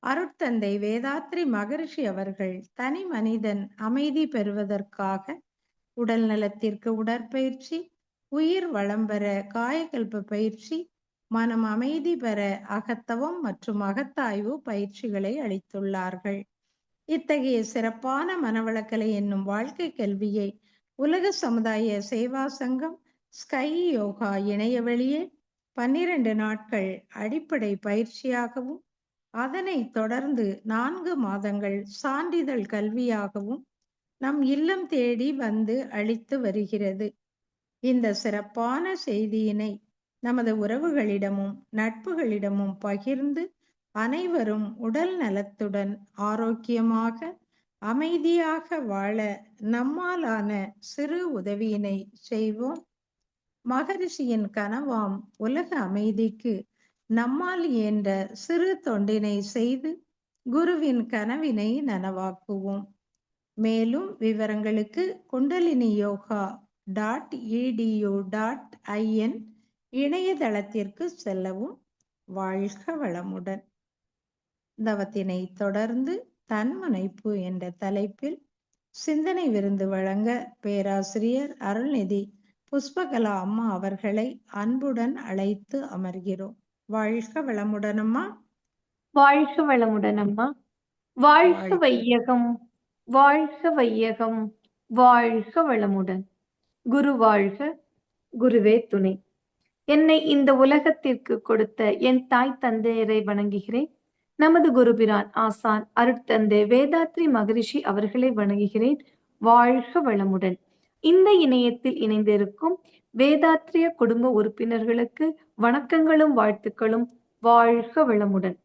அருட்தந்தை வேதாத்ரி மகரிஷி அவர்கள் தனி மனிதன் அமைதி பெறுவதற்காக உடல் நலத்திற்கு உடற்பயிற்சி, உயிர் வளம் பெற காயகல்ப பயிற்சி, மனம் அமைதி பெற அகத்தவம் மற்றும் அகத்தாய்வு பயிற்சிகளை அளித்துள்ளார்கள். இத்தகைய சிறப்பான மனவளக்கலை என்னும் வாழ்க்கை கல்வியை உலக சமுதாய சேவா சங்கம் ஸ்கை யோகா இணையவழியே 12 நாட்கள் அடிப்படை பயிற்சியாகவும், அதனைத் தொடர்ந்து 4 மாதங்கள் சான்றிதழ் கல்வியாகவும் நம் இல்லம் தேடி வந்து அளித்து வருகிறது. இந்த சிறப்பான செய்தியினை நமது உறவுகளிடமும் நட்புகளிடமும் பகிர்ந்து அனைவரும் உடல் நலத்துடன் ஆரோக்கியமாக அமைதியாக வாழ நம்மாலான சிறு உதவியினை செய்வோம். மகரிஷியின் கனவாம் உலக அமைதிக்கு நம்மால் இயன்ற சிறு தொண்டினை செய்து குருவின் கனவினை நனவாக்குவோம். மேலும் விவரங்களுக்கு குண்டலினி யோகா .edu.in இணையதளத்திற்கு செல்லவும். வாழ்க வளமுடன். தவத்தினை தொடர்ந்து தன்முனைப்பு என்ற தலைப்பில் சிந்தனை விருந்து வழங்க பேராசிரியர் அருள்நிதி புஷ்பகலா அம்மா அவர்களை அன்புடன் அழைத்து அமர்கிறோம். வாழ்க வளமுடன் அம்மா. வாழ்க வளமுடன் அம்மா. வாழ்க வையகம், வாழ்க வையகம், வாழ்க வளமுடன். குரு வாழ்க, குருவே துணை. என்னை இந்த உலகத்திற்கு கொடுத்த என் தாய் தந்தையரை வணங்குகிறேன். நமது குருபிரான் ஆசான் அருட்தந்தை வேதாத்ரி மகரிஷி அவர்களை வணங்குகிறேன். வாழ்க வளமுடன். இந்த இணையத்தில் இணைந்திருக்கும் வேதாத்ரிய குடும்ப உறுப்பினர்களுக்கு வணக்கங்களும் வாழ்த்துக்களும். வாழ்க வளமுடன்.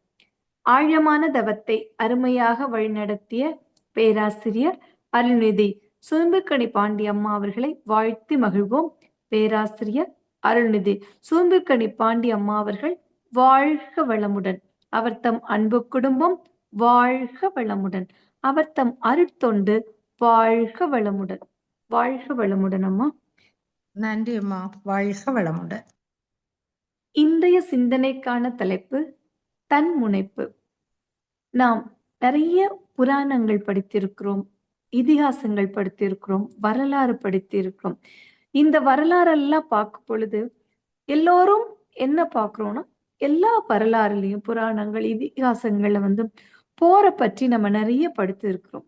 ஆழமான தவத்தை அருமையாக வழிநடத்திய பேராசிரியர் அருள்நிதி சூம்புக்கணி பாண்டி அம்மா அவர்களை வாழ்த்தி மகிழ்வோம். பேராசிரியர் அருள்நிதி சூம்புக்கணி பாண்டி அம்மா அவர்கள் வாழ்க வளமுடன். அவர் தம் அன்பு குடும்பம் வாழ்க வளமுடன். அவர் தம் அருட்தொண்டு வாழ்க வளமுடன். வாழ்க வளமுடன் அம்மா. நன்றி அம்மா. வாழ்க வளமுடன். இன்றைய சிந்தனைக்கான தலைப்பு தன்முனைப்பு. நாம் நிறைய புராணங்கள் படித்திருக்கிறோம், இதிகாசங்கள் படித்திருக்கிறோம், வரலாறு படித்திருக்கிறோம். இந்த வரலாறெல்லாம் பார்க்கும் பொழுது எல்லோரும் என்ன பார்க்கிறோம்னா, எல்லா வரலாறுலையும் புராணங்கள் இதிகாசங்கள்ல போரை பற்றி நம்ம நிறைய படித்து இருக்கிறோம்.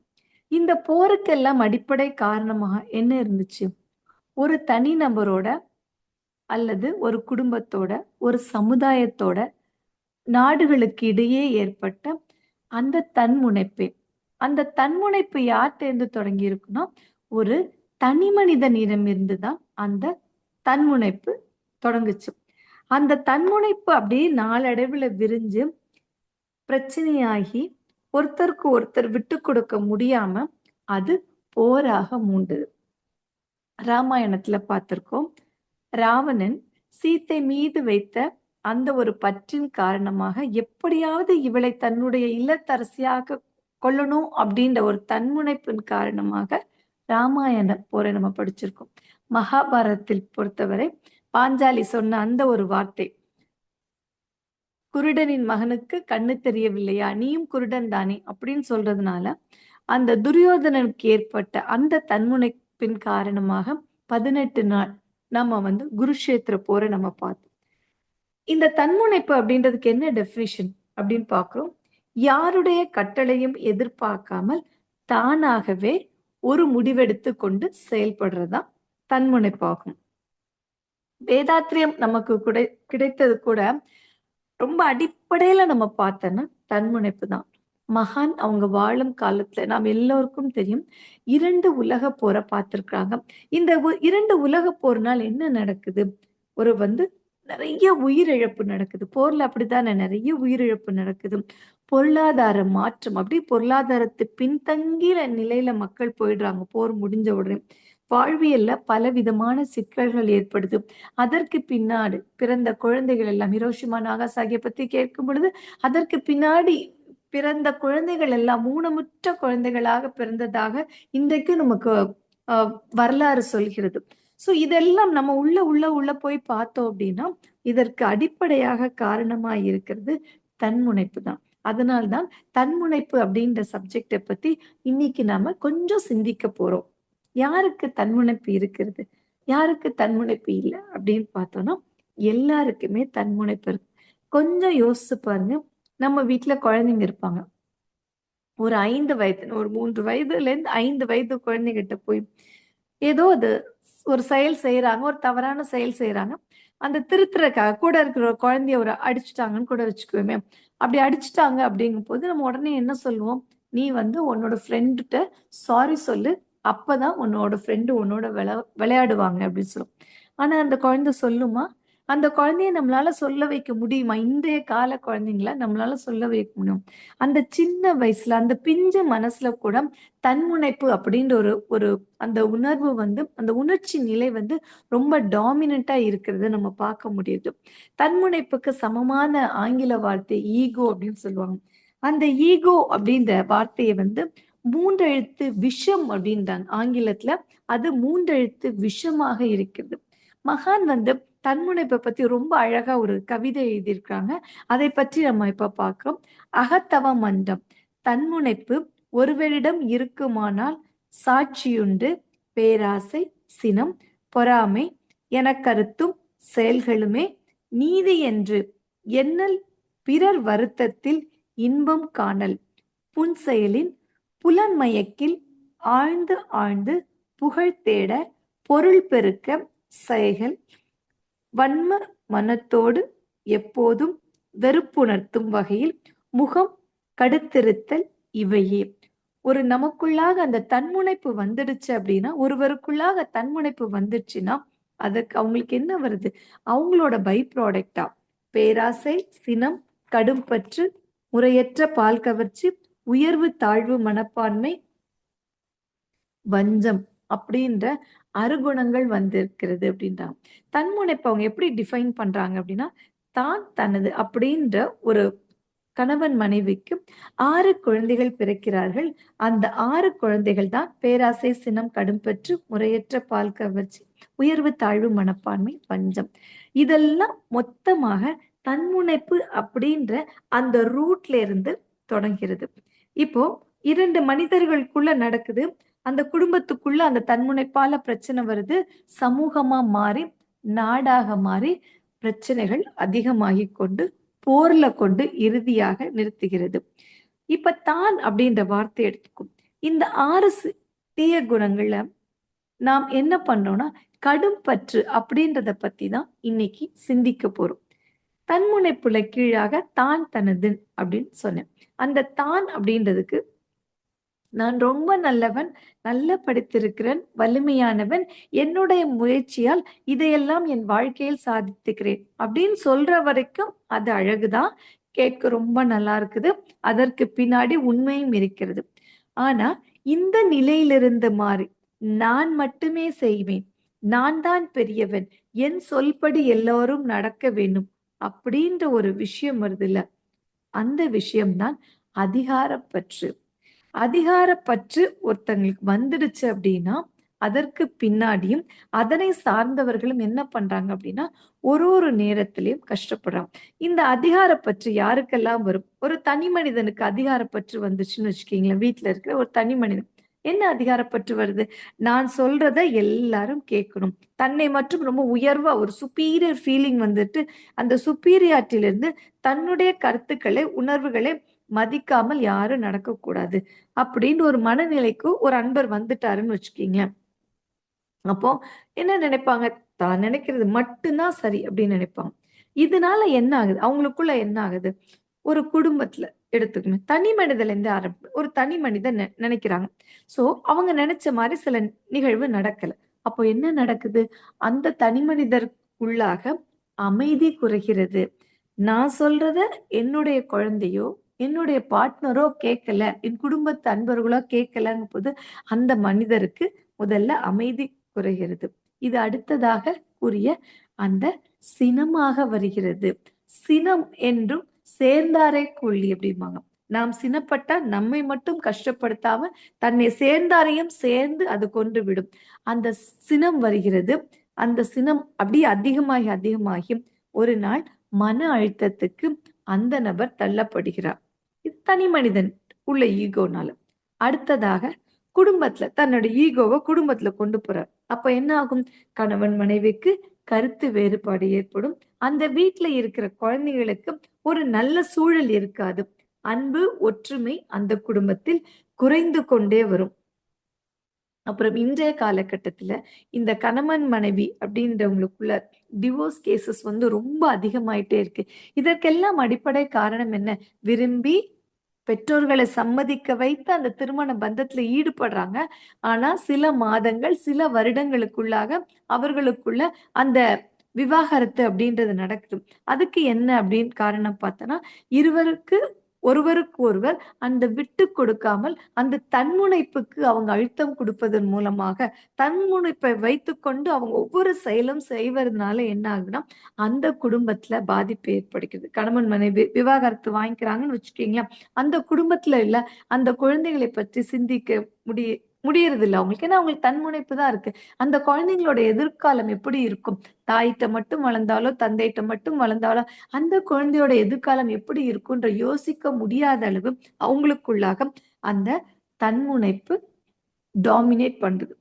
இந்த போருக்கெல்லாம் அடிப்படை காரணமாக என்ன இருந்துச்சு? ஒரு தனி நபரோட அல்லது ஒரு குடும்பத்தோட, ஒரு சமுதாயத்தோட, நாடுகளுக்கு இடையே ஏற்பட்ட அந்த தன்முனைப்பு. அந்த தன்முனைப்பு யார்கிட்ட தொடங்கி இருக்குன்னா, ஒரு தனி மனிதனிடம் இருந்துதான் அந்த தன்முனைப்பு தொடங்குச்சு. அந்த தன்முனைப்பு அப்படியே நாளடைவுல விரிஞ்சு பிரச்சனையாகி ஒருத்தருக்கு ஒருத்தர் விட்டு கொடுக்க முடியாம அது போராக மூண்டது. ராமாயணத்துல பார்த்திருக்கோம். ராவணன் சீத்தை மீது வைத்த அந்த ஒரு பற்றின் காரணமாக எப்படியாவது இவளை தன்னுடைய இல்லத்தரசியாக கொள்ளணும் அப்படின்ற ஒரு தன்முனைப்பின் காரணமாக ராமாயண போரை நம்ம படிச்சிருக்கோம். மகாபாரதத்தில் பொறுத்தவரை பாஞ்சாலி சொன்ன அந்த ஒரு வார்த்தை, குருடனின் மகனுக்கு கண்ணு தெரியவில்லையா, நீயும் குருடன் தானே அப்படின்னு சொல்றதுனால அந்த துரியோதனனுக்கு ஏற்பட்ட அந்த தன்முனைப்பின் காரணமாக 18 நாள் நம்ம குருஷேத்திர போரை நம்ம பார்த்தோம். இந்த தன்முனைப்பு அப்படின்றதுக்கு என்ன டெஃபினிஷன் அப்படின்னு பார்க்கிறோம். யாருடைய கட்டளையும் எதிர்பார்க்காமல் தானாகவே ஒரு முடிவெடுத்து கொண்டு செயல்படுறதா தன்முனைப்பாகும். வேதாத்திரியம் நமக்கு கிடைத்தது கூட ரொம்ப அடிப்படையில நம்ம பார்த்தோன்னா தன்முனைப்பு தான். மகான் அவங்க வாழும் காலத்துல நாம் எல்லோருக்கும் தெரியும், 2 உலக போரை பார்த்திருக்காங்க. இந்த 2 உலக போர்னால் என்ன நடக்குது? ஒரு நிறைய உயிரிழப்பு நடக்குது. போர்ல அப்படித்தானே நிறைய உயிரிழப்பு நடக்குது. பொருளாதார மாற்றம், அப்படி பொருளாதாரத்து பின்தங்கிற நிலையில மக்கள் போயிடுறாங்க போர் முடிஞ்ச உடனே. வாழ்வியல்ல பலவிதமான சிக்கல்கள் ஏற்படுது. அதற்கு பின்னாடி பிறந்த குழந்தைகள் எல்லாம், ஹிரோஷிமா நாகாசாகியை பத்தி கேட்கும் பொழுது அதற்கு பின்னாடி பிறந்த குழந்தைகள் எல்லாம் ஊனமுற்ற குழந்தைகளாக பிறந்ததாக இன்றைக்கு நமக்கு வரலாறு சொல்கிறது. சோ இதெல்லாம் நம்ம உள்ள போய் பார்த்தோம் அப்படின்னா இதற்கு அடிப்படையாக காரணமா இருக்கிறது தன்முனைப்பு தான். அதனால்தான் தன்முனைப்பு அப்படின்ற சப்ஜெக்டை பத்தி இன்னைக்கு நாம கொஞ்சம் சிந்திக்க போறோம். யாருக்கு தன்முனைப்பு இருக்கிறது, யாருக்கு தன்முனைப்பு இல்லை அப்படின்னு பார்த்தோம்னா எல்லாருக்குமே தன்முனைப்பு இருக்கு. கொஞ்சம் யோசிச்சு பாருங்க. நம்ம வீட்டுல குழந்தைங்க இருப்பாங்க. ஒரு 5 வயது, ஒரு 3 வயதுல இருந்து 5 வயது குழந்தைகிட்ட போய் ஏதோ அது ஒரு செயல் செய்யறாங்க, ஒரு தவறான செயல் செய்யறாங்க. அந்த திருத்துறதுக்காக கூட இருக்கிற ஒரு குழந்தைய ஒரு அடிச்சுட்டாங்கன்னு கூட வச்சுக்குவோமே. அப்படி அடிச்சுட்டாங்க அப்படிங்கும் போது நம்ம உடனே என்ன சொல்லுவோம்? நீ வந்து உன்னோட ஃப்ரெண்டுகிட்ட சாரி சொல்லு. அப்பதான் உன்னோட ஃப்ரெண்டு உன்னோட விளையாடுவாங்க அப்படின்னு சொல்லுவோம். ஆனா அந்த குழந்தை சொல்லுமா? அந்த குழந்தைய நம்மளால சொல்ல வைக்க முடியுமா? இன்றைய கால குழந்தைங்கள நம்மளால சொல்ல வைக்க முடியும்? அந்த சின்ன வயசுல அந்த பிஞ்சு மனசுல கூட தன்முனைப்பு அப்படின்ற ஒரு ஒரு அந்த உணர்வு வந்து, அந்த உணர்ச்சி நிலை வந்து ரொம்ப டாமினண்டா இருக்கிறத நம்ம பார்க்க முடியுது. தன்முனைப்புக்கு சமமான ஆங்கில வார்த்தை ஈகோ அப்படின்னு சொல்லுவாங்க. அந்த ஈகோ அப்படின்ற வார்த்தையை வந்து 3 எழுத்து விஷம் அப்படின்றாங்க ஆங்கிலத்துல. அது 3 எழுத்து விஷமாக இருக்கிறது. மகான் வந்து தன்முனைப்பை பத்தி ரொம்ப அழகா ஒரு கவிதை எழுதியிருக்காங்க. அதை பற்றி நம்ம இப்ப பார்க்கிறோம். அகத்தவ மன்றம். தன்முனைப்பு ஒருவரிடம் இருக்குமானால் சாட்சியுண்டு பேராசை, சினம், பொறாமை எனக் கருத்தும் செயல்களுமே நீதி என்று எண்ணல் பிறர் வருத்தத்தில் இன்பம் காணல் புன்செயலின் புலன்மயக்கில் ஆழ்ந்து ஆழ்ந்து புகழ் தேட பொருள் பெருக்க செயல்கள் வன்ம மனத்தோடு எப்போதும் வெறுப்புணர்த்தும் வகையில் முகம் கடுத்திருத்தல் இவையே. ஒரு நமக்குள்ளாக அந்த தன்முனைப்பு வந்துடுச்சு அப்படின்னா, ஒருவருக்குள்ளாக தன்முனைப்பு வந்துடுச்சுன்னா அதுக்கு அவங்களுக்கு என்ன வருது? அவங்களோட பை ப்ராடக்டா பேராசை, சினம், கடும்பற்று, முறையற்ற பால் கவர்ச்சி, உயர்வு தாழ்வு மனப்பான்மை, வஞ்சம் அப்படின்ற அருகுணங்கள் வந்திருக்கிறது அப்படின்றாங்க. தன்முனைப்பு அவங்க எப்படி டிஃபைன் பண்றாங்க அப்படின்னா, தான் தனது அப்படின்ற ஒரு கணவன் மனைவிக்கு 6 குழந்தைகள் பிறக்கிறார்கள். அந்த 6 குழந்தைகள் தான் பேராசை, சினம், கடும்பற்று, முறையற்ற பால் கவர்ச்சி, உயர்வு தாழ்வு மனப்பான்மை, வஞ்சம். இதெல்லாம் மொத்தமாக தன்முனைப்பு அப்படின்ற அந்த ரூட்ல இருந்து தொடங்கிறது. இப்போ 2 மனிதர்களுக்குள்ள நடக்குது. அந்த குடும்பத்துக்குள்ள அந்த தன்முனைப்பால பிரச்சனை வருது. சமூகமா மாறி, நாடாக மாறி பிரச்சனைகள் அதிகமாகிக் கொண்டு போர்ல கொண்டு இறுதியாக நிறுத்துகிறது. இப்ப தான் அப்படின்ற வார்த்தை எடுத்துக்கும். இந்த 6 தீய குணங்கள்ல நாம் என்ன பண்றோம்னா, கடும் பற்று அப்படின்றத பத்தி தான் இன்னைக்கு சிந்திக்க போறோம். தன்முனைப்புல கீழாக தான் தனது அப்படின்னு சொன்னேன். அந்த தான் அப்படின்றதுக்கு நான் ரொம்ப நல்லவன், நல்லா படித்திருக்கிறேன், வலிமையானவன், என்னுடைய முயற்சியால் இதையெல்லாம் என் வாழ்க்கையில் சாதித்துக்கிறேன் அப்படின்னு சொல்ற வரைக்கும் அது அழகுதான். கேட்க ரொம்ப நல்லா இருக்குது. அதற்கு பின்னாடி உண்மையும் இருக்கிறது. ஆனா இந்த நிலையிலிருந்து மாறி நான் மட்டுமே செய்வேன், நான் தான் பெரியவன், என் சொல்படி எல்லாரும் நடக்க வேண்டும் அப்படின்ற ஒரு விஷயம் வருதுல்ல, அந்த விஷயம்தான் அதிகாரப்பற்று. அதிகாரப்பற்று ஒருத்தங்களுக்கு வந்துடுச்சு அப்படின்னா அதற்கு பின்னாடியும் அதனை சார்ந்தவர்களும் என்ன பண்றாங்க அப்படின்னா ஒரு ஒரு நேரத்திலையும் கஷ்டப்படுறாங்க. இந்த அதிகாரப்பற்று யாருக்கெல்லாம் வரும்? ஒரு தனி மனிதனுக்கு அதிகாரப்பற்று வந்துச்சுன்னு வச்சுக்கீங்களேன். வீட்டுல இருக்கிற ஒரு தனி மனிதன் என்ன அதிகாரப்பற்று வருது? நான் சொல்றத எல்லாரும் கேட்கணும். தன்னை மற்றும் ரொம்ப உயர்வா ஒரு சுப்பீரியர் ஃபீலிங் வந்துட்டு அந்த சுப்பீரியாரிட்டியிலிருந்து தன்னுடைய கருத்துக்களை, உணர்வுகளை மதிக்காமல் யாரும் நடக்கக்கூடாது அப்படின்னு ஒரு மனநிலைக்கு ஒரு அன்பர் வந்துட்டாருன்னு வச்சுக்கீங்களேன். அப்போ என்ன நினைப்பாங்க? தான் நினைக்கிறது மட்டும்தான் சரி அப்படின்னு நினைப்பாங்க. இதனால என்ன ஆகுது? அவங்களுக்குள்ள என்ன ஆகுது? ஒரு குடும்பத்துல எடுத்துக்கணும். தனி மனிதன்ல இருந்து ஒரு தனி மனிதன் நினைக்கிறாங்க. சோ அவங்க நினைச்ச மாதிரி சில நிகழ்வு நடக்கல. அப்போ என்ன நடக்குது? அந்த தனி மனிதருக்குள்ளாக அமைதி குறைகிறது. நான் சொல்றத என்னுடைய குழந்தையோ, என்னுடைய பார்ட்னரோ கேட்கல, என் குடும்பத்து அன்பர்களோ கேட்கலங்கும் போது அந்த மனிதருக்கு முதல்ல அமைதி குறைகிறது. இது அடுத்ததாக கூறிய அந்த சினமாக வருகிறது. சினம் என்றும் சேர்ந்தாரை கொள்ளி அப்படிம்பாங்க. நாம் சினப்பட்டா நம்மை மட்டும் கஷ்டப்படுத்தாம தன்னை சேர்ந்தாரையும் சேர்ந்து அது கொன்று விடும். அந்த சினம் வருகிறது. அந்த சினம் அப்படியே அதிகமாகி அதிகமாகி ஒரு நாள் மன அழுத்தத்துக்கு அந்த நபர் தள்ளப்படுகிறார். இது தனி மனிதன் உள்ள ஈகோனால. அடுத்ததாக குடும்பத்துல தன்னோட ஈகோவை குடும்பத்துல கொண்டு போறார். அப்ப என்ன ஆகும்? கணவன் மனைவிக்கு கருத்து வேறுபாடு ஏற்படும். அந்த வீட்டுல இருக்கிற குழந்தைகளுக்கு ஒரு நல்ல சூழல் இருக்காது. அன்பு ஒற்றுமை அந்த குடும்பத்தில் குறைந்து கொண்டே வரும். அப்புறம் இன்றைய காலகட்டத்துல இந்த கணவன் மனைவி அப்படின்றவங்களுக்குள்ள டிவோர்ஸ் கேசஸ் வந்து ரொம்ப அதிகமாயிட்டே இருக்கு. இதற்கெல்லாம் அடிப்படை காரணம் என்ன? விரும்பி பெற்றோர்களை சம்மதிக்க வைத்து அந்த திருமண பந்தத்துல ஈடுபடுறாங்க. ஆனா சில மாதங்கள் சில வருடங்களுக்குள்ளாக அவர்களுக்குள்ள அந்த விவாகரத்து அப்படின்றது நடக்குது. அதுக்கு என்ன அப்படின்னு காரணம் பார்த்தோன்னா, ஒருவருக்கு ஒருவர் அந்த விட்டு கொடுக்காமல் அந்த தன்முனைப்புக்கு அவங்க அழுத்தம் கொடுப்பதன் மூலமாக தன்முனைப்பை வைத்துக்கொண்டு அவங்க ஒவ்வொரு செயலும் செய்வதனால என்ன ஆகுதுன்னா அந்த குடும்பத்துல பாதிப்பு ஏற்படுகிறது. கணவன் மனைவி விவாகரத்து வாங்கிக்கிறாங்கன்னு வச்சுக்கீங்களா, அந்த குடும்பத்துல இல்ல அந்த குழந்தைகளை பற்றி சிந்திக்க முடியறது இல்லை அவங்களுக்கு. ஏன்னா அவங்களுக்கு தன்முனைப்பு தான் இருக்கு. அந்த குழந்தைங்களோட எதிர்காலம் எப்படி இருக்கும்? தாயிட்ட மட்டும் வளர்ந்தாலோ தந்தையிட்ட மட்டும் வளர்ந்தாலோ அந்த குழந்தையோட எதிர்காலம் எப்படி இருக்குன்ற யோசிக்க முடியாத அளவு அவங்களுக்குள்ளாக அந்த தன்முனைப்பு டாமினேட் பண்றது.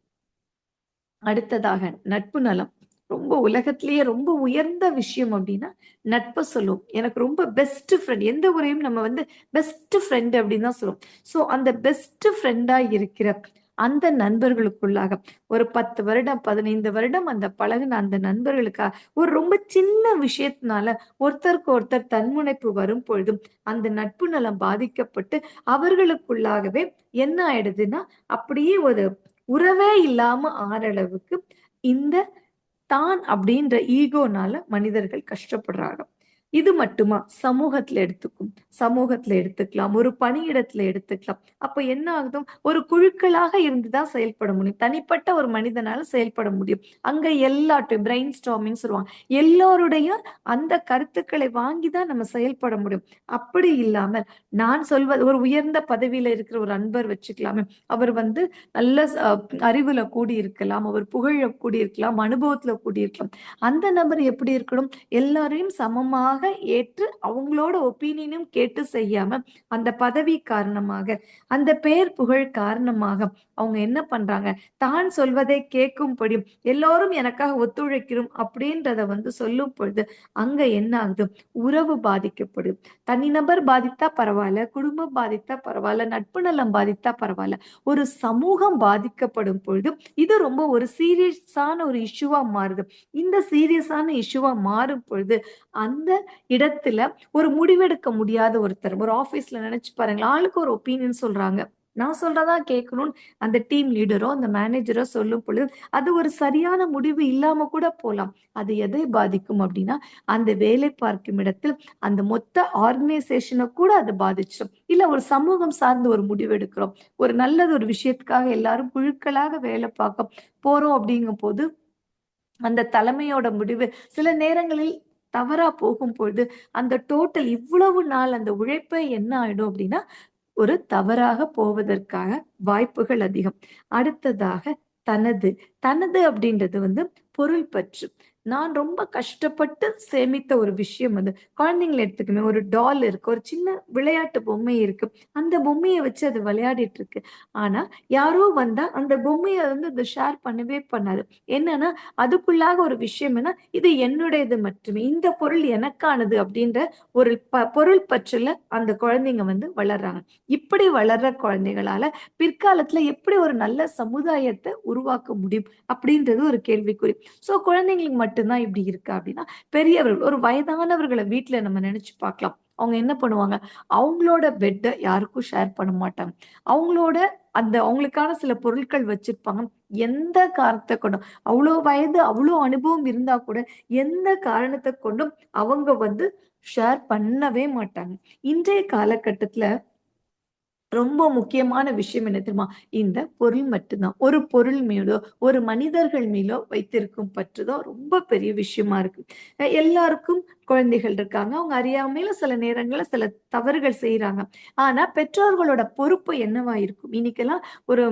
அடுத்ததாக நட்பு நலம். ரொம்ப உலகத்திலேயே ரொம்ப உயர்ந்த விஷயம் அப்படின்னா நட்பை சொல்லுவோம். எனக்கு ரொம்ப பெஸ்ட் ஃப்ரெண்ட், எந்த உரையும் நம்ம வந்து பெஸ்ட் ஃப்ரெண்ட் அப்படின்னு தான் சொல்லுவோம். ஸோ அந்த பெஸ்ட் ஃப்ரெண்டா இருக்கிற அந்த நண்பர்களுக்குள்ளாக ஒரு 10 வருடம் 15 வருடம் அந்த பழகுன அந்த நண்பர்களுக்காக ஒரு ரொம்ப சின்ன விஷயத்தினால ஒருத்தருக்கு ஒருத்தர் தன்முனைப்பு வரும் பொழுதும் அந்த நட்பு நலம் பாதிக்கப்பட்டு அவர்களுக்குள்ளாகவே என்ன ஆயிடுதுன்னா அப்படியே ஒரு உறவே இல்லாம ஆறளவுக்கு இந்த தான் அப்படின்ற ஈகோனால மனிதர்கள் கஷ்டப்படுறாங்க. இது மட்டுமா? சமூகத்துல எடுத்துக்கலாம், ஒரு பணியிடத்துல எடுத்துக்கலாம். அப்ப என்ன ஆகுது? ஒரு குழுக்களாக இருந்துதான் செயல்பட முடியும். தனிப்பட்ட ஒரு மனிதனால செயல்பட முடியும். அங்க எல்லாத்தையும் பிரெயின் ஸ்டார்மிங் சொல்லுவாங்க. எல்லோருடைய அந்த கருத்துக்களை வாங்கிதான் நம்ம செயல்பட முடியும். அப்படி இல்லாமல் நான் சொல்வது ஒரு உயர்ந்த பதவியில இருக்கிற ஒரு அன்பர் வச்சுக்கலாமே, அவர் வந்து நல்ல அறிவுல கூடி இருக்கலாம், அவர் புகழ கூடி இருக்கலாம், அனுபவத்துல கூடி இருக்கலாம். அந்த நபர் எப்படி இருக்கணும்? எல்லாரையும் சமமாக ஏற்று அவங்களோட ஒப்பீனியனும் கேட்டு செய்யாம அந்த பதவி காரணமாக அந்த பெயர் புகழ் காரணமாக அவங்க என்ன பண்றாங்க? தான் சொல்வதை கேட்கும்படி எல்லோரும் எனக்காக ஒத்துழைக்கணும் அப்படின்றத வந்து சொல்லும் பொழுது அங்க என்ன ஆகுது? உறவு பாதிக்கப்படுது. தனிநபர் பாதித்தா பரவாயில்ல, குடும்பம் பாதித்தா பரவாயில்ல, நட்பு நலம் பாதித்தா பரவாயில்ல, ஒரு சமூகம் பாதிக்கப்படும் பொழுது இது ரொம்ப ஒரு சீரியஸான ஒரு இஷ்யூவா மாறுது. இந்த சீரியஸான இஷ்யூவா மாறும் பொழுது அந்த இடத்துல ஒரு முடிவெடுக்க முடியாத ஒருத்தர், ஒரு ஆபீஸ்ல நினைச்சு பாருங்களேன், ஆளுக்கு ஒரு ஒப்பீனியன் சொல்றாங்க. நான் சொல்றதா கேட்கணும்னு அந்த டீம் லீடரோ அந்த மேனேஜரோ சொல்லும் பொழுது அது ஒரு சரியான முடிவு இல்லாம கூட போலாம். அது எதை பாதிக்கும் அப்படின்னா அந்த வேலை பார்க்கும் இடத்தில் அந்த மொத்த ஆர்கனைசேஷனை கூட அது பாதிச்சிடும். இல்ல ஒரு சமூகம் சார்ந்து ஒரு முடிவு எடுக்கிறோம், ஒரு நல்லது ஒரு விஷயத்துக்காக எல்லாரும் குழுக்களாக வேலை பார்க்க போறோம் அப்படிங்கும் போது அந்த தலைமையோட முடிவு சில நேரங்களில் தவறா போகும் பொழுது அந்த டோட்டல் இவ்வளவு நாள் அந்த உழைப்பை என்ன ஆயிடும் அப்படின்னா ஒரு தவறாக போவதற்காக வாய்ப்புகள் அதிகம். அடுத்ததாக தனது தனது அப்படின்றது வந்து பொருள் பற்று. நான் ரொம்ப கஷ்டப்பட்டு சேமித்த ஒரு விஷயம் வந்து குழந்தைங்களை எடுத்துக்குமே, ஒரு டால் இருக்கு, ஒரு சின்ன விளையாட்டு பொம்மை இருக்கு, அந்த பொம்மையை வச்சு அது விளையாடிட்டு இருக்கு. ஆனா யாரோ வந்தா அந்த பொம்மையை வந்து அது ஷேர் பண்ணவே பண்ணாது. என்னன்னா அதுக்குள்ளாக ஒரு விஷயம் என்ன, இது என்னுடையது மட்டுமே, இந்த பொருள் எனக்கானது அப்படின்ற ஒரு பொருள் பற்றுல அந்த குழந்தைங்க வந்து வளர்றாங்க. இப்படி வளர்ற குழந்தைகளால பிற்காலத்துல எப்படி ஒரு நல்ல சமுதாயத்தை உருவாக்க முடியும் அப்படின்றது ஒரு கேள்விக்குறி. சோ குழந்தைங்களுக்கு மட்டும்தான் இப்படி இருக்கா அப்படின்னா, பெரியவர்கள் ஒரு வயதானவர்களை வீட்டுல நம்ம நினைச்சு பார்க்கலாம். அவங்க என்ன பண்ணுவாங்க? அவங்களோட பெட்டை யாருக்கும் ஷேர் பண்ண மாட்டாங்க. அவங்களோட அந்த அவங்களுக்கான சில பொருட்கள் வச்சிருப்பாங்க. எந்த காரணத்தை கொண்டும், அவ்வளோ வயது அவ்வளோ அனுபவம் இருந்தா கூட எந்த காரணத்தை கொண்டும் அவங்க வந்து ஷேர் பண்ணவே மாட்டாங்க. இன்றைய காலகட்டத்துல ரொம்ப முக்கியமான விஷயம் என்ன தெரியுமா? இந்த பொருள் மட்டும்தான். ஒரு பொருள் மீதோ, ஒரு மனிதர்கள் மீதோ வைத்திருக்கும் பற்று தான் ரொம்ப பெரிய விஷயமா இருக்கு. எல்லாருக்கும் குழந்தைகள் இருக்காங்க. அவங்க அறியாமையில சில நேரங்கள்ல சில தவறுகள் செய்றாங்க. ஆனா பெற்றோர்களோட பொறுப்பு என்னவா இருக்கும்? இன்னைக்கெல்லாம் ஒரு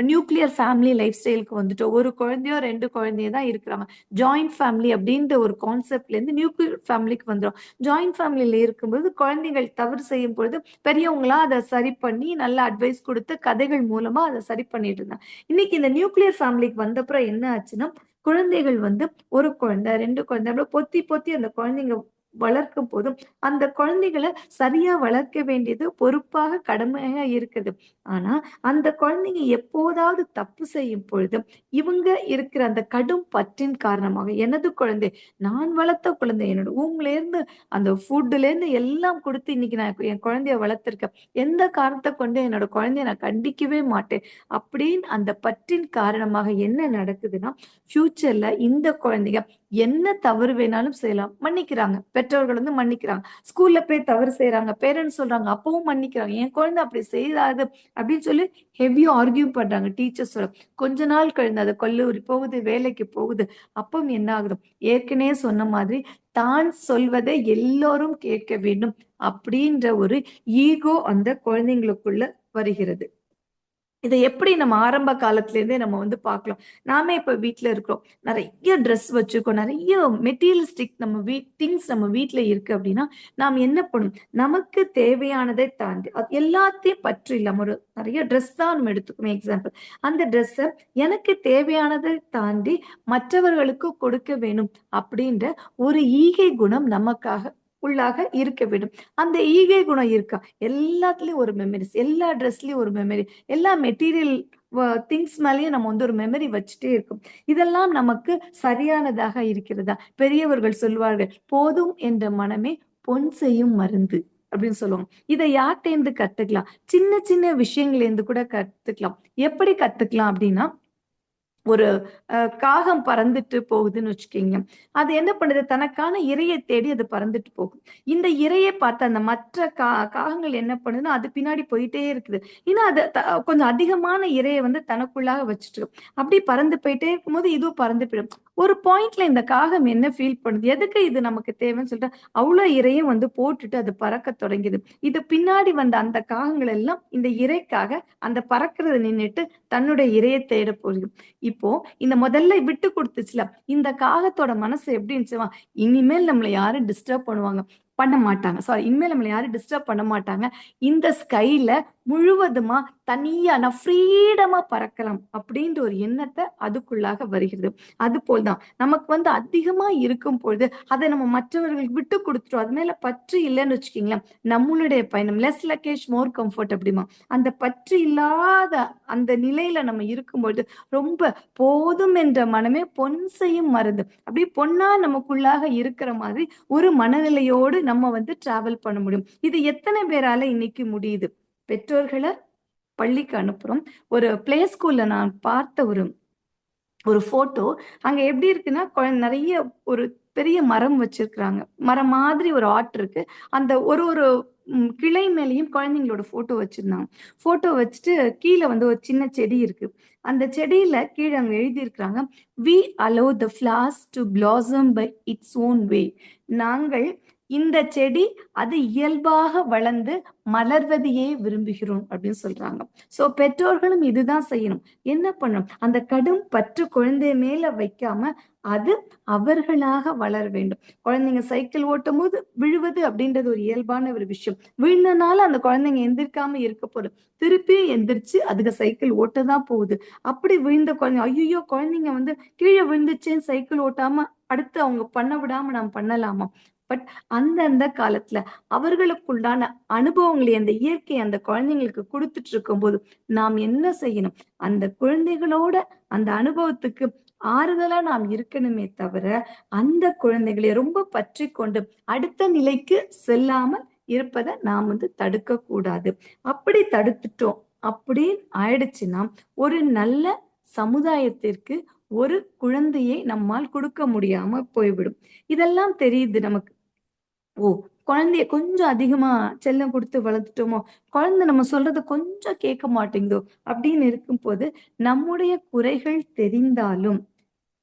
நியூக்ளியர் ஃபேமிலி லைஃப் ஸ்டைலுக்கு வந்துட்டோம். ஒரு குழந்தையோ, 2 குழந்தையோ தான் இருக்கிறாங்க. ஜாயிண்ட் ஃபேமிலி அப்படின்ற ஒரு கான்செப்ட்லேருந்து நியூக்ளியர் ஃபேமிலிக்கு வந்துரும். ஜாயிண்ட் ஃபேமிலில இருக்கும்போது குழந்தைகள் தவறு செய்யும் பொழுது பெரியவங்களா அத சரி பண்ணி நல்ல அட்வைஸ் குடுத்து கதைகள் மூலமா அத சரி பண்ணிட்டு இருந்தாங்க. இன்னைக்கு இந்த நியூக்ளியர் ஃபேமிலிக்கு வந்தப்புறம் என்ன ஆச்சுன்னா, குழந்தைகள் வந்து 1 குழந்தை, 2 குழந்தை அப்படி பொத்தி பொத்தி அந்த குழந்தைங்க வளர்க்கும் போதும், அந்த குழந்தைகள சரியா வளர்க்க வேண்டியது பொறுப்பாக, கடமையா இருக்குது. ஆனா, அந்த குழந்தைங்க எப்போதாவது தப்பு செய்யும் பொழுது, இவங்க இருக்கிற அந்த கடும் பற்றின் காரணமாக, எனது குழந்தை, நான் வளர்த்த குழந்தை, என்னோட ஊம்லேருந்து அந்த ஃபுட்லேருந்து எல்லாம் குடுத்து இன்னைக்கு நான் என் குழந்தைய வளர்த்துருக்கேன். எந்த காரணத்த கொண்டு என்னோட குழந்தைய நான் கண்டிக்கவே மாட்டேன். அப்படின்னு அந்த பற்றின் காரணமாக என்ன நடக்குதுன்னா, ஃபியூச்சர்ல இந்த குழந்தைங்க என்ன தவறு வேணாலும் செய்யலாம். மன்னிக்கிறாங்க. பெற்றோர்கள் வந்து மன்னிக்கிறாங்க. ஸ்கூல்ல போய் தவறு செய்றாங்க. பேரண்ட்ஸ் சொல்றாங்க. அப்பவும் மன்னிக்கிறாங்க. என் குழந்தை அப்படி செய்யாது அப்படின்னு சொல்லி ஹெவியா ஆர்கியூ பண்றாங்க டீச்சர்ஸோட. கொஞ்ச நாள் கழிந்து அது கல்லூரி போகுது, வேலைக்கு போகுது. அப்பவும் என்ன ஆகுது? ஏற்கனவே சொன்ன மாதிரி தான் சொல்வதை எல்லோரும் கேட்க வேண்டும் அப்படின்ற ஒரு ஈகோ அந்த குழந்தைங்களுக்குள்ள வருகிறது. இத எப்படி நம்ம ஆரம்ப காலத்துல இருந்தே நம்ம வந்து பார்க்கலாம். நாமே இப்ப வீட்ல இருக்கிறோம். நெறைய ட்ரெஸ் வச்சிருக்கோம். நெறைய மெட்டீரியலிஸ்டிக் நம்ம திங்ஸ் நம்ம வீட்ல இருக்கு அப்படின்னா, நாம் என்ன பண்ணணும்? நமக்கு தேவையானதை தாண்டி எல்லாத்தையும் பற்று இல்லாம ஒரு நெறைய ட்ரெஸ் தான் நம்ம எடுத்துக்குவோம் எக்ஸாம்பிள். அந்த ட்ரெஸ்ஸ எனக்கு தேவையானதை தாண்டி மற்றவர்களுக்கு கொடுக்க வேணும் அப்படின்ற ஒரு ஈகை குணம் நமக்காக உள்ளாக இருக்க வேண்டும். அந்த ஈகை குணம் இருக்கா? எல்லாத்துலயும் ஒரு மெமரிஸ். எல்லா ட்ரெஸ்லயும் ஒரு மெமரி. எல்லா மெட்டீரியல் திங்ஸ் மேலயும் நம்ம வந்து ஒரு மெமரி வச்சுட்டே இருக்கோம். இதெல்லாம் நமக்கு சரியானதாக இருக்கிறதா? பெரியவர்கள் சொல்வார்கள், "போதும் என்ற மனமே பொன் செய்யும் மருந்து." அப்படின்னு சொல்லுவாங்க. இத யார்ட்டேருந்து கத்துக்கலாம்? சின்ன சின்ன விஷயங்கள்லேருந்து கூட கத்துக்கலாம். எப்படி கத்துக்கலாம் அப்படின்னா, ஒரு காகம் பறந்துட்டு போகுதுன்னு வச்சுக்கீங்க. அது என்ன பண்ணுது? தனக்கான இரைய தேடி அது பறந்துட்டு போகும். இந்த இரைய பார்த்த அந்த மற்ற காகங்கள் என்ன பண்ணுதுன்னா, அது பின்னாடி போயிட்டே இருக்குது. ஏன்னா, அது கொஞ்சம் அதிகமான இரைய வந்து தனக்குள்ளாக வச்சுட்டு. அப்படி பறந்து போயிட்டே இருக்கும்போது, இதுவும் பறந்து போயிடும். ஒரு பாயிண்ட்ல இந்த காகம் என்ன ஃபீல் பண்ணுது? எதுக்கு இது நமக்கு தேவைன்னு சொல்லிட்டு, அவ்ளோ இரையும் வந்து போட்டுட்டு அது பறக்கத் தொடங்கிது. இது பின்னாடி வந்த அந்த காகங்கள் எல்லாம் இந்த இரைக்காக அந்த பறக்கிறத நின்னுட்டு தன்னுடைய இரைய தேட போகுது. இப்போ இந்த முதல்ல விட்டு குடுத்துச்சுல, இந்த காகத்தோட மனசு எப்படி இருந்துச்சுமா, இனிமேல் நம்மள யாரும் டிஸ்டர்ப் பண்ண மாட்டாங்க. சாரி, இனிமேல் நம்மள யாரும் டிஸ்டர்ப் பண்ண மாட்டாங்க. இந்த ஸ்கைல முழுவதுமா தனியா நான் ஃப்ரீடமா பறக்கலாம் அப்படின்ற ஒரு எண்ணத்த அதுக்குள்ளாக வருகிறது. அதுபோல் தான் நமக்கு வந்து அதிகமா இருக்கும் பொழுது, அத நம்ம மற்றவர்களுக்கு விட்டு குடுத்துட்டோம். அது மேல பற்று இல்லன்னு வச்சுக்கங்களேன், நம்மளுடைய பயணம் லெஸ் லக்கேஜ் மோர் கம்ஃபோர்ட் அப்படிம்பாங்க. அந்த பற்று இல்லாத அந்த நிலையில நம்ம இருக்கும்பொழுது, ரொம்ப போதும் என்ற மனமே பொன் செய்யும் மருந்து. அப்படியே பொன்னா நமக்குள்ளாக இருக்கிற மாதிரி ஒரு மனநிலையோடு நம்ம வந்து டிராவல் பண்ண முடியும். இது எத்தன பேரால இன்னைக்கு முடியுது? பெற்றோர்கள பள்ளிக்கு அனுப்புறோம். ஒரு பிளே ஸ்கூல்ல நான் பார்த்த ஒரு ஒரு ஃபோட்டோ. அங்க எப்படி இருக்குன்னா, நெறைய ஒரு பெரிய மரம் வச்சிருக்கிறாங்க. மரம் மாதிரி ஒரு ஆர்ட் இருக்கு. அந்த ஒரு ஒரு கிளை மேலயும் குழந்தைங்களோட ஃபோட்டோ வச்சிருந்தாங்க. ஃபோட்டோ வச்சுட்டு கீழ வந்து ஒரு சின்ன செடி இருக்கு. அந்த செடியில கீழ அங்க எழுதியிருக்கிறாங்க, "we allow the flowers to blossom by its own way." நாங்கள் இந்த செடி அது இயல்பாக வளர்ந்து மலர்வதையே விரும்புகிறோம் அப்படின்னு சொல்றாங்க. சோ பெற்றோர்களும் இதுதான் செய்யணும். என்ன பண்ணணும்? அந்த கடும் பற்று குழந்தை மேல வைக்காம, அது அவர்களாக வளர வேண்டும். குழந்தைங்க சைக்கிள் ஓட்டும்போது விழுவது அப்படின்றது ஒரு இயல்பான ஒரு விஷயம். விழுந்தனால அந்த குழந்தைங்க எந்திரிக்காம இருக்க போது. திருப்பியும் எந்திரிச்சு அதுக சைக்கிள் ஓட்ட தான் போகுது. அப்படி விழுந்த குழந்தை, ஐய்யய்யோ! குழந்தைங்க வந்து கீழ விழுந்துச்சேன்னு சைக்கிள் ஓட்டாம அடுத்து அவங்க பண்ண விடாம நாம் பண்ணலாமா? பட் அந்தந்த காலத்துல அவர்களுக்குண்டான அனுபவங்களை அந்த இயற்கை அந்த குழந்தைங்களுக்கு குடுத்துட்டு இருக்கும்போது, நாம் என்ன செய்யணும்? அந்த குழந்தைகளோட அந்த அனுபவத்துக்கு ஆறுதலா நாம் இருக்கணுமே தவிர, அந்த குழந்தைகளை ரொம்ப பற்றிக்கொண்டு அடுத்த நிலைக்கு செல்லாமல் இருப்பத நாம் வந்து தடுக்கக் கூடாது. அப்படி தடுத்துட்டோம் அப்படின்னு ஆயிடுச்சுன்னா, ஒரு நல்ல சமுதாயத்திற்கு ஒரு குழந்தையை நம்மால் குடுக்க முடியாம போய்விடும். இதெல்லாம் தெரியுது நமக்கு. ஓ! குழந்தைய கொஞ்சம் அதிகமா செல்லம் கொடுத்து வளர்த்துட்டோமோ, குழந்தை நம்ம சொல்றத கொஞ்சம் கேட்க மாட்டேங்குதோ அப்படின்னு இருக்கும்போது, நம்முடைய குறைகள் தெரிந்தாலும்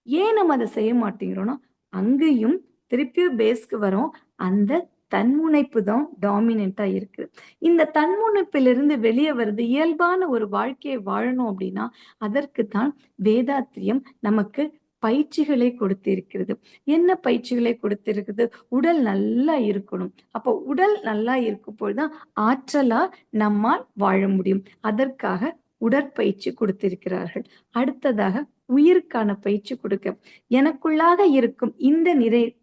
ஏன் நம்ம அதை செய்ய மாட்டேங்கிறோம்னா, அங்கேயும் திருப்பியும் பேஸ்க்கு வரோம். அந்த தன்முனைப்பு தான் டாமினன்ட்டா இருக்கு. இந்த தன்முனைப்பிலிருந்து வெளிய வருது இயல்பான ஒரு வாழ்க்கையை வாழணும் அப்படின்னா, அதற்கு தான் வேதாத்திரியம் நமக்கு பயிற்சிகளை கொடுத்திருக்கிறது. என்ன பயிற்சிகளை கொடுத்திருக்குது? உடல் நல்லா இருக்கணும். அப்போ உடல் நல்லா இருக்கும்போது தான் ஆற்றலா நம்மால் வாழ முடியும். அதற்காக உடற்பயிற்சி கொடுத்திருக்கிறார்கள். அடுத்ததாக உயிருக்கான பயிற்சி கொடுக்க எனக்குள்ளாக இருக்கும்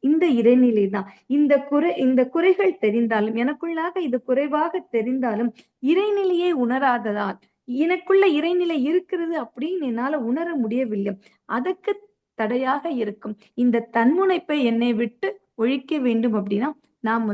இந்த இறைநிலை தான். இந்த குறைகள் தெரிந்தாலும் எனக்குள்ளாக இது குறைவாக தெரிந்தாலும் இறைநிலையை உணராததால் எனக்குள்ள இறைநிலை இருக்கிறது அப்படின்னு என்னால உணர முடியவில்லை. அதற்கு தடையாக இருக்கும் இந்த தன்முனைப்பை என்னை விட்டு ஒழிக்க வேண்டும் அப்படின்னா நாம்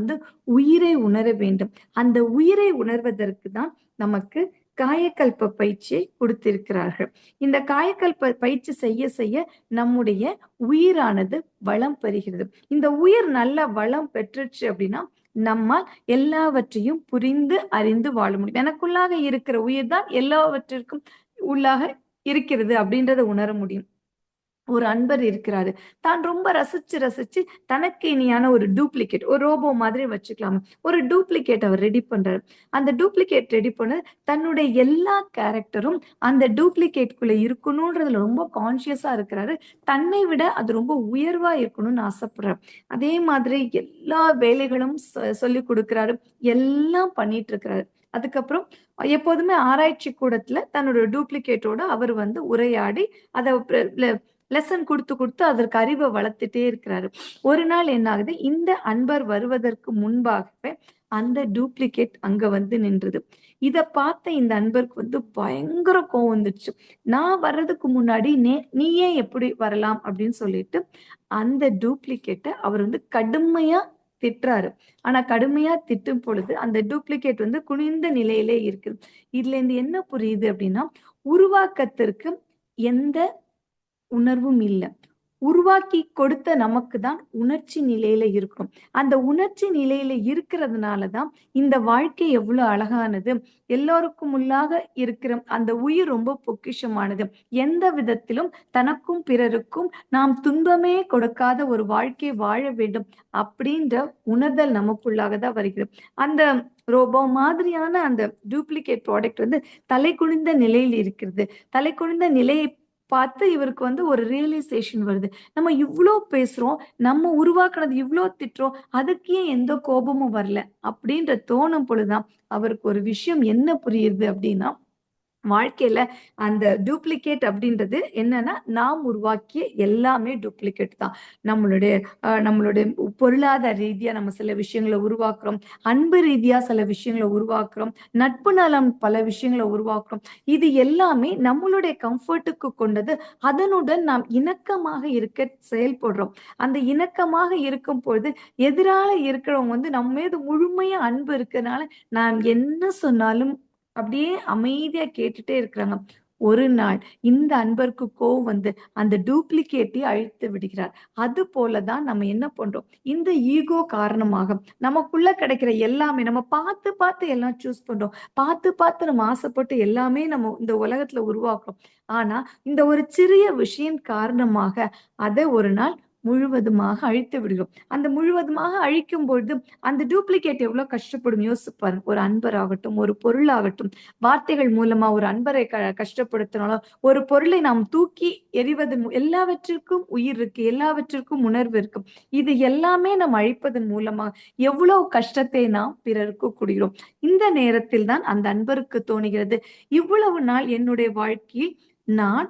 உயிரை உணர வேண்டும். அந்த உயிரை உணர்வதற்கு தான் நமக்கு காயக்கல்ப பயிற்சியை கொடுத்திருக்கிறார்கள். இந்த காயக்கல்ப பயிற்சி செய்ய செய்ய நம்முடைய உயிரானது வளம் பெறுகிறது. இந்த உயிர் நல்ல வளம் பெற்றுச்சு அப்படின்னா நம்மால் எல்லாவற்றையும் புரிந்து அறிந்து வாழ முடியும். எனக்குள்ளாக இருக்கிற உயிர் தான் எல்லாவற்றிற்கும் உள்ளாக இருக்கிறது அப்படின்றத உணர முடியும். ஒரு அன்பர் இருக்கிறாரு. தான் ரொம்ப ரசிச்சு ரசிச்சு தனக்கு இனியான ஒரு டூப்ளிகேட், ஒரு ரோபோ மாதிரி வச்சுக்கலாம். ஒரு டூப்ளிகேட் அவர் ரெடி பண்றாரு. அந்த டூப்ளிகேட் ரெடி பண்ண தன்னுடைய எல்லா கேரக்டரும் அந்த டூப்ளிகேட்குள்ள இருக்கணும்ன்றதுல ரொம்ப கான்சியஸா இருக்கிறாரு. தன்னை விட அது ரொம்ப உயர்வா இருக்கணும்னு ஆசைப்படுறாரு. அதே மாதிரி எல்லா வேலைகளும் சொல்லி கொடுக்கிறாரு. எல்லாம் பண்ணிட்டு இருக்கிறாரு. அதுக்கப்புறம் எப்போதுமே ஆராய்ச்சி கூடத்துல தன்னோட டூப்ளிகேட்டோட அவர் உரையாடி அதை லெசன் கொடுத்து கொடுத்து அதற்கு அறிவை வளர்த்துட்டே இருக்கிறாரு. ஒரு நாள் என்ன ஆகுது, இந்த அன்பர் வருவதற்கு முன்பாகவே அந்த டூப்ளிகேட் அங்க நின்றது. இத பார்த்த இந்த அன்பருக்கு பயங்கர கோவம் வந்துச்சு. நான் வர்றதுக்கு முன்னாடி நீ ஏன் எப்படி வரலாம் அப்படின்னு சொல்லிட்டு அந்த டூப்ளிகேட்டை அவர் கடுமையா திட்டுறாரு. ஆனா கடுமையா திட்டும் பொழுது அந்த டூப்ளிகேட் குனிந்த நிலையிலே இருக்கு. இதுல இருந்து என்ன புரியுது அப்படின்னா, உருவாக்கத்திற்கு எந்த உணர்வும் இல்லை. உருவாக்கி கொடுத்த நமக்கு தான் உணர்ச்சி நிலையில இருக்கும். அந்த உணர்ச்சி நிலையில இருக்கிறதுனாலதான் இந்த வாழ்க்கை எவ்வளவு அழகானது. எல்லோருக்கும் உள்ளாக இருக்கிற அந்த உயிர் ரொம்ப பொக்கிஷமானது. எந்த விதத்திலும் தனக்கும் பிறருக்கும் நாம் துன்பமே கொடுக்காத ஒரு வாழ்க்கை வாழ வேண்டும் அப்படின்ற உணர்தல் நமக்குள்ளாக தான் வருகிறது. அந்த ரோபோ மாதிரியான அந்த டூப்ளிகேட் ப்ராடக்ட் தலை குனிந்த நிலையில் இருக்கிறது. தலை குனிந்த நிலையை பார்த்து இவருக்கு ஒரு ரியலைசேஷன் வருது. நம்ம இவ்ளோ பேசுறோம், நம்ம உருவாக்குனது இவ்ளோ திட்டுறோம், அதுக்கு ஏன் எந்த கோபமும் வரல அப்படின்ற தோணும் பொழுதுதான் அவருக்கு ஒரு விஷயம் என்ன புரியுது அப்படின்னா, வாழ்க்கையில அந்த டூப்ளிகேட் அப்படின்றது என்னன்னா, நாம் உருவாக்கிய எல்லாமே டூப்ளிகேட் தான். நம்மளுடைய பொருளாதார ரீதியா நம்ம சில விஷயங்களை உருவாக்குறோம். அன்பு ரீதியா சில விஷயங்களை உருவாக்குறோம். நட்பு நலம் பல விஷயங்களை உருவாக்குறோம். இது எல்லாமே நம்மளுடைய கம்ஃபர்ட்டுக்கு கொண்டது. அதனுடன் நாம் இணக்கமாக இருக்க செயல்படுறோம். அந்த இணக்கமாக இருக்கும் பொழுது எதிரால இருக்கிறவங்க நம்ம மீது முழுமையா அன்பு இருக்கிறதுனால நாம் என்ன சொன்னாலும் அப்படியே அமைதியா கேட்டுட்டே இருக்கிறாங்க. ஒரு நாள் இந்த அன்பருக்கு கோவம் அந்த டூப்ளிகேட்டை அழித்து விடுகிறார். அது போலதான் நம்ம என்ன பண்றோம், இந்த ஈகோ காரணமாக நமக்குள்ள கிடைக்கிற எல்லாமே நம்ம பார்த்து பார்த்து எல்லாம் சூஸ் பண்றோம். பார்த்து பார்த்து நம்ம ஆசைப்பட்டு எல்லாமே நம்ம இந்த உலகத்துல உருவாக்குறோம். ஆனா இந்த ஒரு சிறிய விஷயம் காரணமாக அதை ஒரு நாள் முழுவதுமாக அழித்து விடுகிறோம். அந்த முழுவதுமாக அழிக்கும் பொழுது அந்த டூப்ளிகேட் எவ்வளவு கஷ்டப்படும் யோசிப்பாரு. ஒரு அன்பர் ஆகட்டும், ஒரு பொருள் ஆகட்டும், வார்த்தைகள் மூலமா ஒரு அன்பரை கஷ்டப்படுத்தினாலும், ஒரு பொருளை நாம் தூக்கி எறிவது எல்லாவற்றிற்கும் உயிர் இருக்கு, எல்லாவற்றிற்கும் உணர்வு இருக்கு. இது எல்லாமே நாம் அழிப்பதன் மூலமா எவ்வளவு கஷ்டத்தை நாம் பிறருக்கு கொடுக்கிறோம். இந்த நேரத்தில் தான் அந்த அன்பருக்கு தோணுகிறது, இவ்வளவு நாள் என்னுடைய வாழ்க்கையில் நான்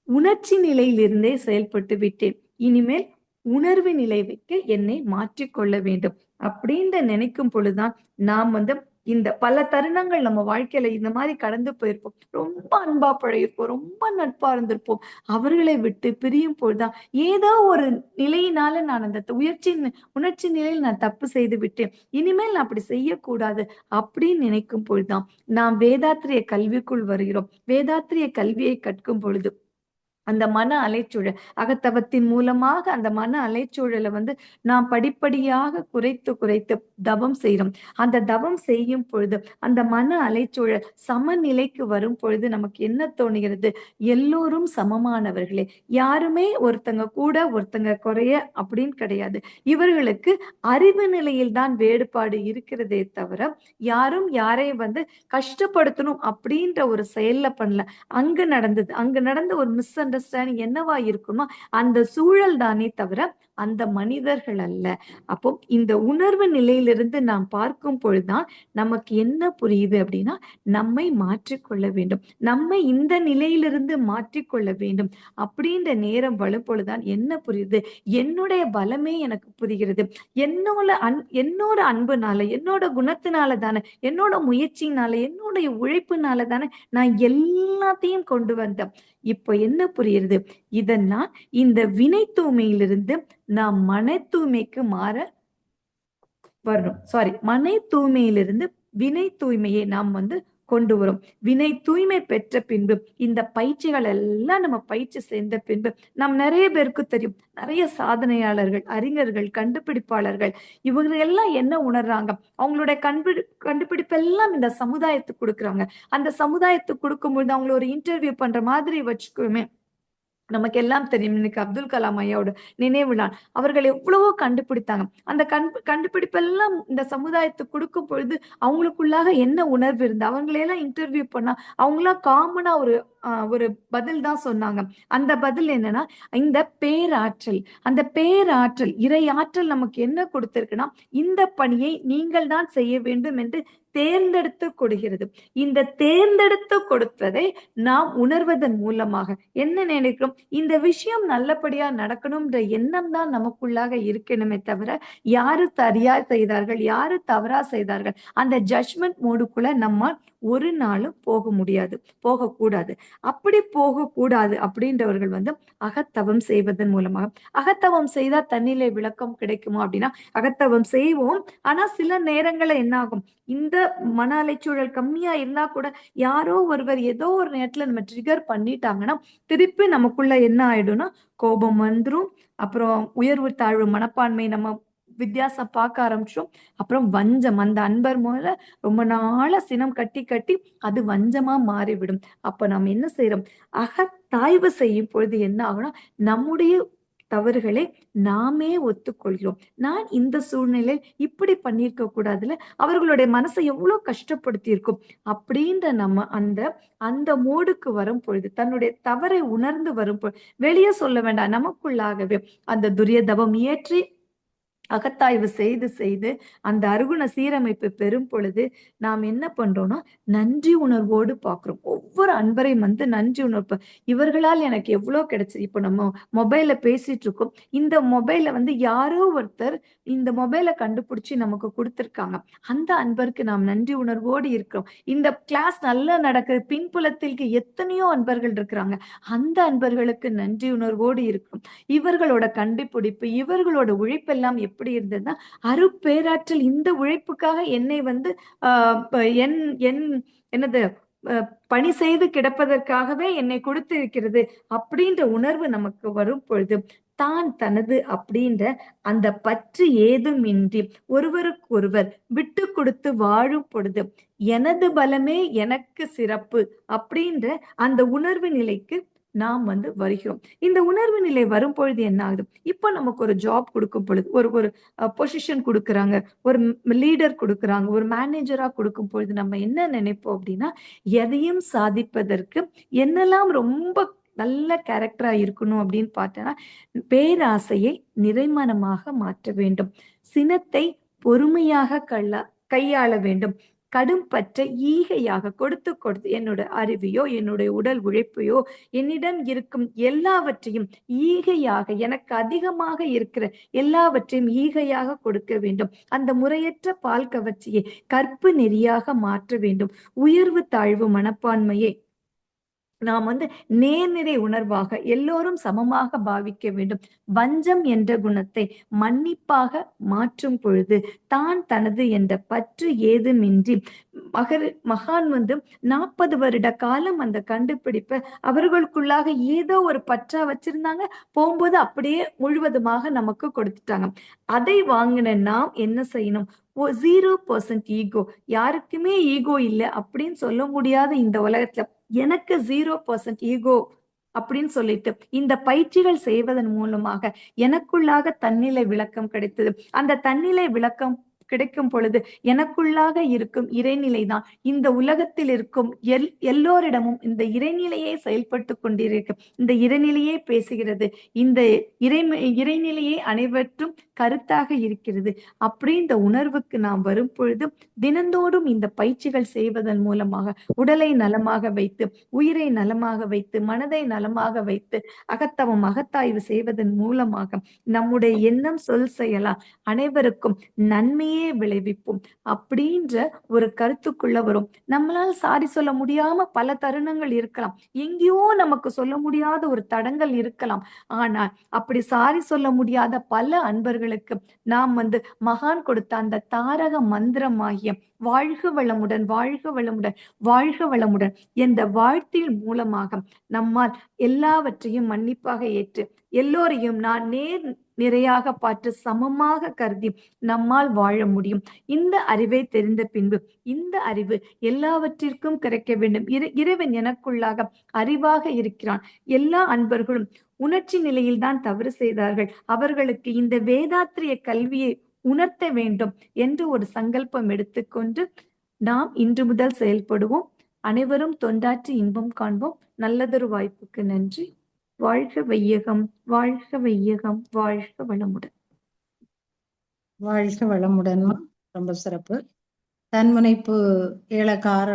உணர்ச்சி நிலையிலிருந்தே செயல்பட்டு விட்டேன். இனிமேல் உணர்வு நிலைக்கு என்னை மாற்றிக்கொள்ள வேண்டும் அப்படின்னு நினைக்கும் பொழுதுதான் நாம் இந்த பல தருணங்கள் நம்ம வாழ்க்கையில இந்த மாதிரி கடந்து போயிருப்போம். ரொம்ப அன்பா பழகிருப்போம், ரொம்ப நட்பா இருந்திருப்போம். அவர்களை விட்டு பிரியும் பொழுதுதான் ஏதோ ஒரு நிலையினால நான் அந்த உணர்ச்சி நிலையில் நான் தப்பு செய்து விட்டேன், இனிமேல் நான் அப்படி செய்யக்கூடாது அப்படின்னு நினைக்கும் பொழுதுதான் நாம் வேதாத்திரிய கல்விக்குள் வருகிறோம். வேதாத்திரிய கல்வியை கற்கும் பொழுது அந்த மன அலைச்சூழல் அகத்தவத்தின் மூலமாக அந்த மன அலைச்சூழலை நாம் படிப்படியாக குறைத்து குறைத்து தவம் செய்யறோம். அந்த தவம் செய்யும் பொழுது அந்த மன அலைச்சூழல் சமநிலைக்கு வரும் பொழுது நமக்கு என்ன தோணுகிறது? எல்லோரும் சமமானவர்களே, யாருமே ஒருத்தங்க கூட ஒருத்தங்க குறைய அப்படின்னு கிடையாது. இவர்களுக்கு அறிவு நிலையில் தான் வேறுபாடு இருக்கிறதே தவிர யாரும் யாரையும் கஷ்டப்படுத்தணும் அப்படின்ற ஒரு செயல்ல பண்ணல. அங்க நடந்த ஒரு மிஸ் அண்டர்ஸ்டாண்டிங் என்னவா இருக்குமா, அந்த சூழல் தானே தவிர அந்த மனிதர்கள் அல்ல. அப்போ இந்த உணர்வு நிலையிலிருந்து நாம் பார்க்கும் பொழுதுதான் நமக்கு என்ன புரியுது அப்படின்னா, நம்மை மாற்றிக்கொள்ள வேண்டும், நம்மை இந்த நிலையிலிருந்து மாற்றிக்கொள்ள வேண்டும் அப்படின்ற நேரம் வரும் பொழுதுதான் என்ன புரியுது, என்னுடைய பலமே எனக்கு புரிகிறது. என்னோட அன்புனால, என்னோட குணத்தினால தானே, என்னோட முயற்சியினால, என்னுடைய உழைப்புனால தானே நான் எல்லாத்தையும் கொண்டு வந்தேன். இப்போ என்ன புரியுது? இதெல்லாம் இந்த வினை தூய்மையிலிருந்து நாம் மன தூய்மைக்கு மாற வரணும். மன தூய்மையிலிருந்து வினை தூய்மையை நாம் கொண்டு வரும். வினை தூய்மை பெற்ற பின்பு இந்த பயிற்சிகள் எல்லாம் நம்ம பயிற்சி செய்த பின்பு நாம் நிறைய பேருக்கு தெரியும், நிறைய சாதனையாளர்கள், அறிஞர்கள், கண்டுபிடிப்பாளர்கள், இவங்க எல்லாம் என்ன உணர்றாங்க? அவங்களுடைய கண்டுபிடிப்பெல்லாம் இந்த சமுதாயத்துக்கு கொடுக்குறாங்க. அந்த சமுதாயத்துக்கு கொடுக்கும்போது அவங்கள ஒரு இன்டர்வியூ பண்ற மாதிரி வச்சுக்குமே, நமக்கு எல்லாம் தெரியும், இன்னைக்கு அப்துல் கலாம் ஐயாவோட நினைவு நாள். அவர்கள் எவ்வளவோ கண்டுபிடித்தாங்க. அந்த கண்டுபிடிப்பெல்லாம் இந்த சமுதாயத்துக்கு கொடுக்கும் பொழுது அவங்களுக்குள்ளாக என்ன உணர்வு இருந்து அவங்களையெல்லாம் இன்டர்வியூ பண்ணா அவங்களாம் காமனா ஒரு பதில் தான் சொன்னாங்க. அந்த பதில் என்னன்னா, இந்த பேராற்றல், அந்த பேராற்றல் இறை ஆற்றல் நமக்கு என்ன கொடுத்திருக்குன்னா, இந்த பணியை நீங்கள் தான் செய்ய வேண்டும் என்று தேர்ந்தெடுத்து கொடுக்கிறது. இந்த தேர்ந்தெடுத்து கொடுத்ததை நாம் உணர்வதன் மூலமாக என்ன நினைக்கிறோம், இந்த விஷயம் நல்லபடியா நடக்கணும்ன்ற எண்ணம் தான் நமக்குள்ளாக இருக்கணுமே தவிர யாரு சரியா செய்தார்கள், யாரு தவறா செய்தார்கள், அந்த ஜட்ஜ்மெண்ட் மோடுக்குள்ள நம்ம ஒரு நாளும் போக முடியாது, போகக்கூடாது. அப்படி போகக்கூடாது அப்படின்றவர்கள் அகத்தவம் செய்வதன் மூலமாக. அகத்தவம் செய்தா தன்னிலை விளக்கம் கிடைக்குமா அப்படின்னா, அகத்தவம் செய்வோம். ஆனா சில நேரங்கள்ல என்ன ஆகும், இந்த மன அலைச்சூழல் கம்மியா இருந்தா கூட யாரோ ஒருவர் ஏதோ ஒரு நேரத்துல நம்ம ட்ரிகர் பண்ணிட்டாங்கன்னா திருப்பி நமக்குள்ள என்ன ஆயிடும்னா கோபம் வந்துரும். அப்புறம் உயர்வு தாழ்வு மனப்பான்மை நம்ம வித்தியாசம் பார்க்க ஆரம்பிச்சோம். அப்புறம் வஞ்சம், அந்த அன்பர் மேல ரொம்ப நாளா சினம் கட்டி கட்டி அது வஞ்சமா மாறிவிடும். அப்ப நம்ம என்ன செய்யறோம், அகத்தாய்வு செய்யும் பொழுது என்ன ஆகும்னா, நம்முடைய தவறுகளை நாமே ஒத்துக்கொள்கிறோம். நான் இந்த சூழ்நிலை இப்படி பண்ணிருக்க கூடாதுல, அவர்களுடைய மனசை எவ்வளவு கஷ்டப்படுத்தி இருக்கும் அப்படின்ற நம்ம அந்த மோடுக்கு வரும் பொழுது, தன்னுடைய தவறை உணர்ந்து வரும் பொழுது, வெளியே சொல்ல வேண்டாம், நமக்குள்ளாகவே அந்த துரிய தவம் இயற்றி அகத்தாய்வு செய்து செய்து அந்த அருகுண சீரமைப்பு பெறும் பொழுது நாம் என்ன பண்றோம்னா, நன்றி உணர்வோடு பார்க்கிறோம். ஒவ்வொரு அன்பரையும் நன்றி உணர்வு, இவர்களால் எனக்கு எவ்வளவு கிடைச்சது. இப்போ நம்ம மொபைல்ல பேசிட்டு இருக்கோம், இந்த மொபைல யாரோ ஒருத்தர் இந்த மொபைலை கண்டுபிடிச்சு நமக்கு கொடுத்திருக்காங்க. அந்த அன்பருக்கு நாம் நன்றி உணர்வோடு இருக்கிறோம். இந்த கிளாஸ் நல்லா நடக்குது, பின்புலத்திற்கு எத்தனையோ அன்பர்கள் இருக்கிறாங்க, அந்த அன்பர்களுக்கு நன்றி உணர்வோடு இருக்கும். இவர்களோட கண்டுபிடிப்பு, இவர்களோட உழைப்பெல்லாம் எப்படி இருந்ததுன்னா, அருப்பேராற்றல் இந்த உழைப்புக்காக என்னை என்னது பணி செய்து கிடப்பதற்காகவே என்னை கொடுத்து இருக்கிறது அப்படின்ற உணர்வு நமக்கு வரும் பொழுது, தான் தனது அப்படின்ற அந்த பற்று ஏதும் இன்றி ஒருவருக்கு ஒருவர் விட்டு கொடுத்து வாழும் பொழுது, எனது பலமே எனக்கு சிறப்பு அப்படின்ற அந்த உணர்வு நிலைக்கு நாம் வருகிறோம். இந்த உணர்வு நிலை வரும் பொழுது என்ன ஆகுது, இப்ப நமக்கு ஒரு ஜாப் கொடுக்கும் பொழுது, ஒரு பொசிஷன் கொடுக்குறாங்க, ஒரு லீடர் கொடுக்குறாங்க, ஒரு மேனேஜரா கொடுக்கும் பொழுது நம்ம என்ன நினைப்போம் அப்படின்னா, எதையும் சாதிப்பதற்கு என்னெல்லாம் ரொம்ப நல்ல கேரக்டரா இருக்கணும் அப்படின்னு பார்த்தோன்னா, பேராசையை நிறைமனமாக மாற்ற வேண்டும், சினத்தை பொறுமையாக கையாள வேண்டும், கடும் பற்ற ஈகையாக கொடுத்து கொடுத்து என்னோட அறிவையோ என்னுடைய உடல் உழைப்பையோ என்னிடம் இருக்கும் எல்லாவற்றையும் ஈகையாக, எனக்கு அதிகமாக இருக்கிற எல்லாவற்றையும் ஈகையாக கொடுக்க வேண்டும். அந்த முறையற்ற பால் கவர்ச்சியை கற்பு நெறியாக மாற்ற வேண்டும். உயர்வு தாழ்வு மனப்பான்மையை நாம் நேர்நிறை உணர்வாக எல்லோரும் சமமாக பாவிக்க வேண்டும். வஞ்சம் என்ற குணத்தை மன்னிப்பாக மாற்றும் பொழுது தான் தனது என்ற பற்று ஏதுமின்றி மகான் 40 வருட காலம் அந்த கண்டுபிடிப்ப அவர்களுக்குள்ளாக ஏதோ ஒரு பற்றா வச்சிருந்தாங்க. போகும்போது அப்படியே முழுவதுமாக நமக்கு கொடுத்துட்டாங்க. அதை வாங்கின நாம் என்ன செய்யணும்? 0% ஈகோ. யாருக்குமே ஈகோ இல்லை அப்படின்னு சொல்ல முடியாத இந்த உலகத்துல எனக்கு 0% ஈகோ அப்படின்னு சொல்லிட்டு இந்த பயிற்சிகள் செய்வதன் மூலமாக எனக்குள்ளாக தன்னிலை விளக்கம் கிடைத்தது. அந்த தன்னிலை விளக்கம் கிடைக்கும் பொழுது எனக்குள்ளாக இருக்கும் இறைநிலை தான் இந்த உலகத்தில் இருக்கும் எல்லோரிடமும் இந்த இறைநிலையே செயல்பட்டு கொண்டிருக்கும். இந்த இறைநிலையே பேசுகிறது. இந்த இறைநிலையே அனைவற்றும் கருத்தாக இருக்கிறது. அப்படி இந்த உணர்வுக்கு நாம் வரும் பொழுது தினந்தோறும் இந்த பயிற்சிகள் செய்வதன் மூலமாக உடலை நலமாக வைத்து, உயிரை நலமாக வைத்து, மனதை நலமாக வைத்து, அகத்தவம் அகத்தாய்வு செய்வதன் மூலமாக நம்முடைய எண்ணம் சொல் செயலா அனைவருக்கும் நன்மையே விளைவிப்போம் அப்படின்ற ஒரு கருத்துக்குள்ள வரும். நம்மளால சாரி சொல்ல முடியாம பல தருணங்கள் இருக்கலாம். எங்கேயோ நமக்கு சொல்ல முடியாத ஒரு தடங்கள் இருக்கலாம். ஆனால் அப்படி சாரி சொல்ல முடியாத பல அன்பர்களுக்கு நாம் மகான் கொடுத்த அந்த தாரக மந்திரமாகிய வாழ்க வளமுடன், வாழ்க வளமுடன், வாழ்க வளமுடன் என்ற வாழ்த்தின் மூலமாக நம்மால் எல்லாவற்றையும் மன்னிப்பாக ஏற்று எல்லோரையும் நான் நிறையாக பார்த்து சமமாக கருதி நம்மால் வாழ முடியும். இந்த அறிவை தெரிந்த பின்பு இந்த அறிவு எல்லாவற்றிற்கும் கிடைக்க வேண்டும். இறைவன் எனக்குள்ளாக அறிவாக இருக்கிறான். எல்லா அன்பர்களும் உணர்ச்சி நிலையில் தான் தவறு செய்தார்கள். அவர்களுக்கு இந்த வேதாத்திரிய கல்வியை உணர்த்த வேண்டும் என்று ஒரு சங்கல்பம் எடுத்துக்கொண்டு நாம் இன்று முதல் செயல்படுவோம். அனைவரும் தொண்டாற்றி இன்பம் காண்போம். நல்லதொரு வாய்ப்புக்கு நன்றி. வாழ்க வையகம், வாழ்க வையகம், வாழ்க வளமுடன். வாழ்க வளமுடன். ரொம்ப சிறப்பு. தன்முனைப்பு ஏழ காரணம்